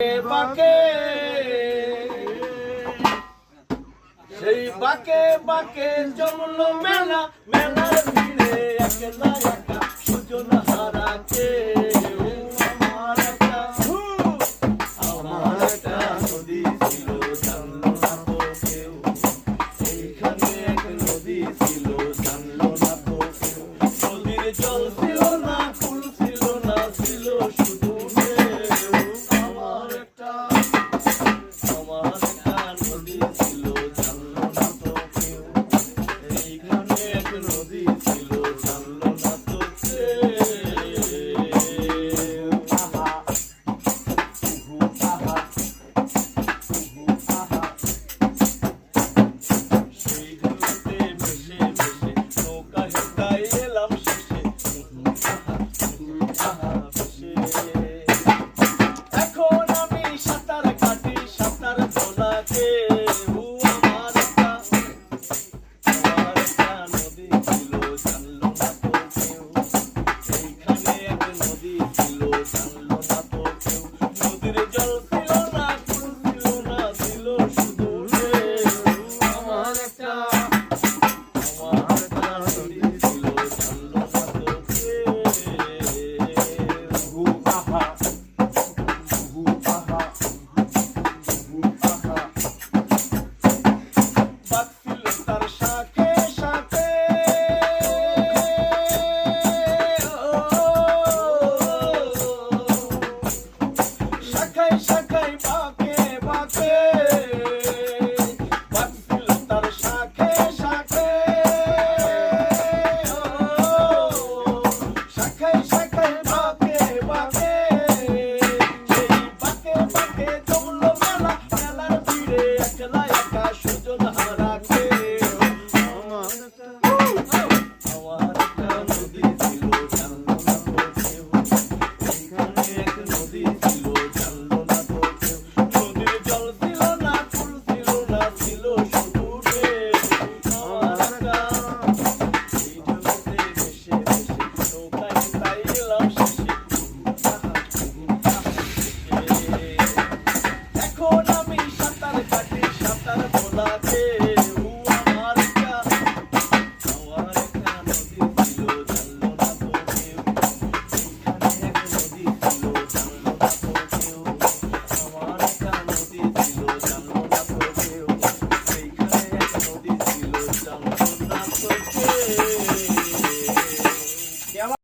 বাকে সেই বাকে বাকে জমলো মেলা মেলার ভিড়ে একলা একা সুজন হারাকে আমার একটা নদী ছিল জানলো না তো কেউ এইখানে এক নদী ছিল জানলো না তো কেউ নদীর জল ছিল না ফুল ছিল না ছিল শুধু